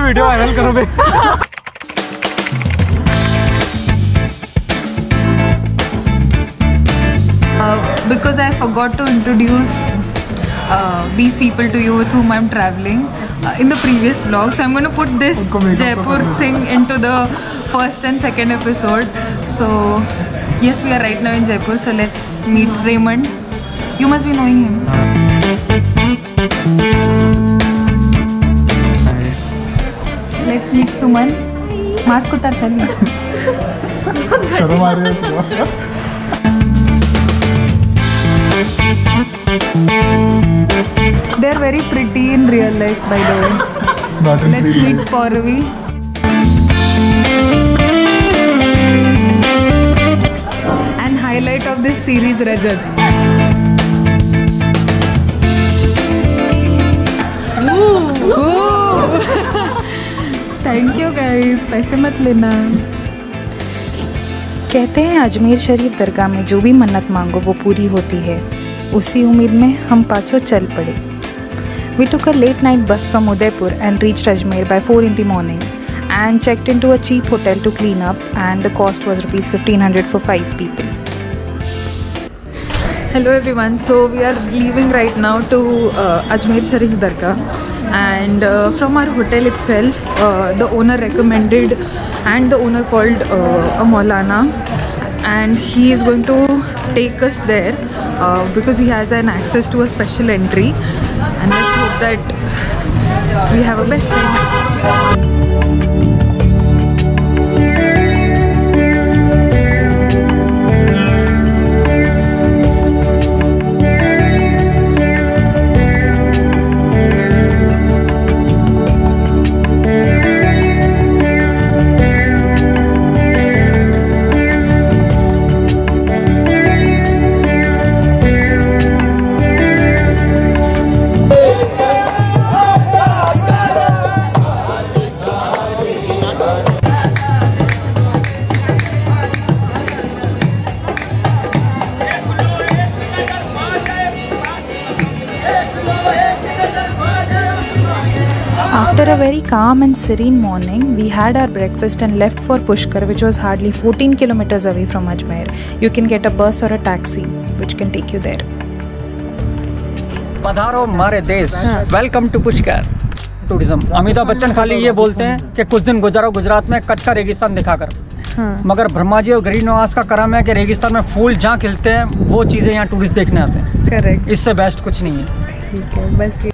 Video viral करो बे। Because I forgot to introduce these people to you with whom I'm traveling in the previous vlog, so I'm going to put this Jaipur thing into the first and second episode. So yes, we are right now in Jaipur, so let's meet Raymond. You must be knowing him. Let's meet Suman. Mask utar sali. शर्म आ रही है। They're very pretty in real life, by the way. Let's meet Pauravi. And highlight of this series, Rajat. Thank you guys. पैसे मत लेना। कहते हैं अजमेर शरीफ दरगाह में जो भी मन्नत मांगो वो पूरी होती है। उसी उम्मीद में हम पाँचों चल पड़े। We took a late night bus from Udaipur and reached Ajmer by 4 in the morning and checked into a cheap hotel to clean up, and the cost was Rs 1500 for 5 people. Hello everyone, so we are leaving right now to Ajmer Sharif Dargah, and from our hotel itself the owner recommended, and the owner called a Maulana, and he is going to take us there because he has an access to a special entry, and let's hope that we have a best time. After a very calm and serene morning, we had our breakfast and left for Pushkar, which was hardly 14 kilometers away from Ajmer. You can get a bus or a taxi which can take you there. पधारो हमारे देश, welcome to Pushkar tourism. Amitabh Bachchan खाली ये बोलते हैं कि कुछ दिन गुजारो गुजरात में कच्छ का रेगिस्तान दिखाकर, मगर ब्रह्मा जी और गरीब नवाज का करम है कि रेगिस्तान में फूल जहाँ खिलते हैं वो चीज़ें यहाँ टूरिस्ट देखने आते हैं। करेक्ट, इससे बेस्ट कुछ नहीं है। ठीक है, बस।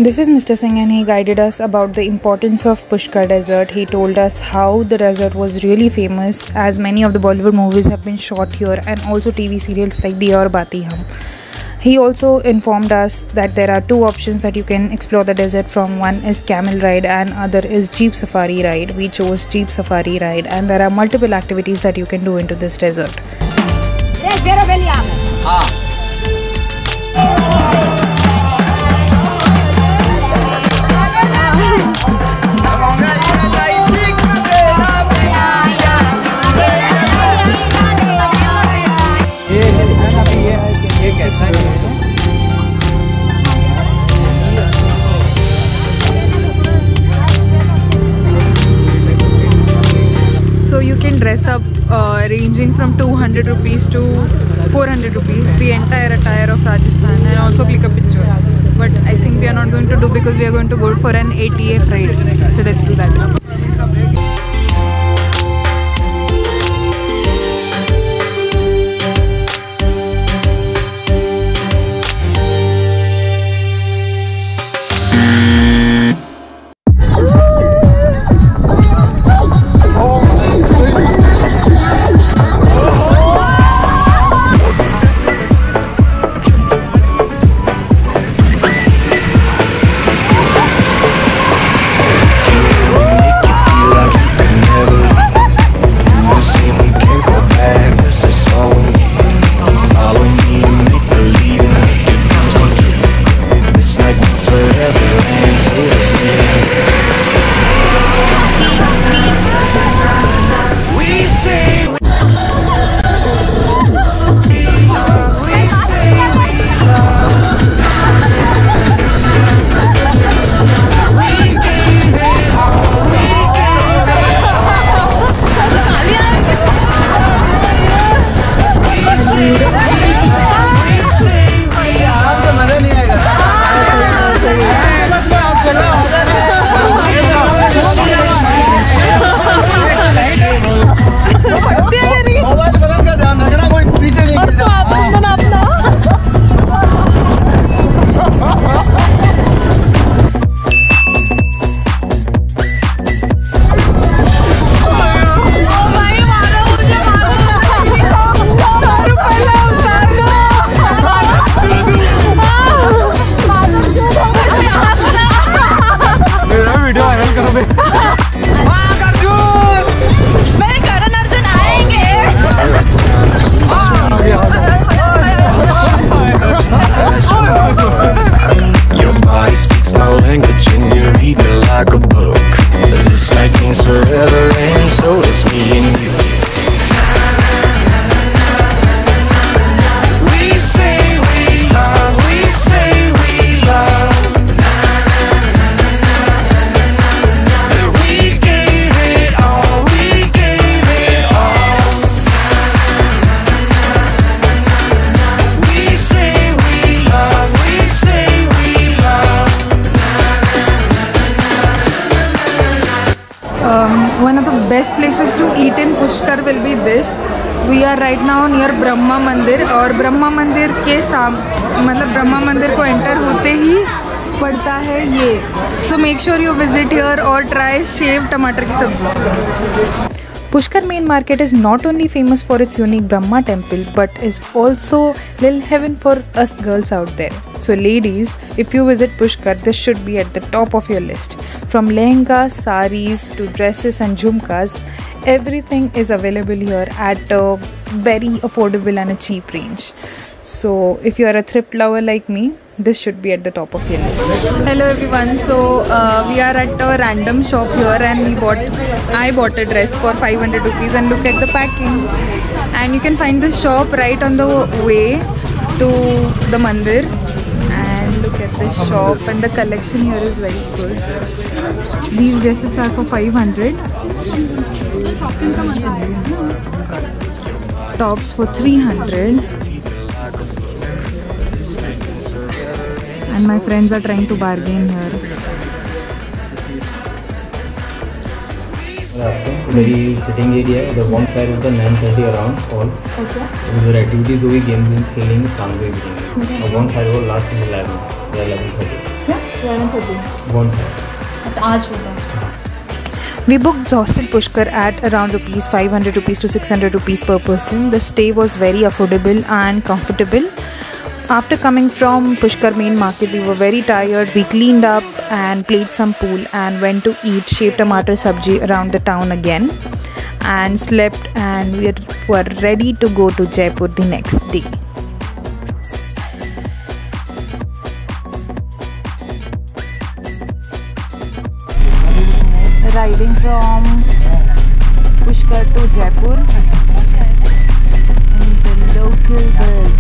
This is Mr. Singh, and he guided us about the importance of Pushkar Desert. He told us how the desert was really famous, as many of the Bollywood movies have been shot here, and also TV serials like Diya aur Bati Hum. He also informed us that there are 2 options that you can explore the desert from. One is camel ride and other is jeep safari ride. We chose jeep safari ride, and there are multiple activities that you can do into this desert. So you can dress up ranging from 200 rupees to 400 rupees, the entire attire of Rajasthan, and also click a picture. But I think we are not going to do because we are going to go for an ATF ride. So let's do that. means forever, and so it's me and you. We say we love, we say we love. We gave it all, we gave it all. We say we love, we say we love. One of the best places to eat in Pushkar will be this. We are right now near Brahma Mandir और ब्रह्मा मंदिर के मतलब ब्रह्मा मंदिर को enter होते ही पड़ता है ये. So make sure you visit here or try शेव टमाटर की सब्जी. Pushkar main market is not only famous for its unique Brahma temple but is also little heaven for us girls out there. So ladies, if you visit Pushkar, this should be at the top of your list. From lehengas, saris to dresses and jhumkas, everything is available here at a very affordable and a cheap range. So if you are a thrift lover like me, this should be at the top of your list. Hello everyone. So we are at a random shop here and I bought a dress for 500 rupees and look at the packing. And you can find this shop right on the way to the mandir. And look at this shop and the collection here is very good. These dresses are for 500. Tops for 300. And my friends are trying to bargain here. मेरी sitting area है, the warm side of the 9:30 around all. Okay. उधर activities होगी, games खेलेंगे, शाम को evening. warm side वो last में 11 या 11:30. क्या? 11:30. warm side. अच्छा आज होगा. We booked Hostel Pushkar at around rupees 500 rupees to 600 rupees per person. The stay was very affordable and comfortable. After coming from Pushkar main market, we were very tired. We cleaned up and played some pool and went to eat shev tomato sabji around the town again and slept, and we were ready to go to Jaipur the next day. Riding from Pushkar to Jaipur in the local bus.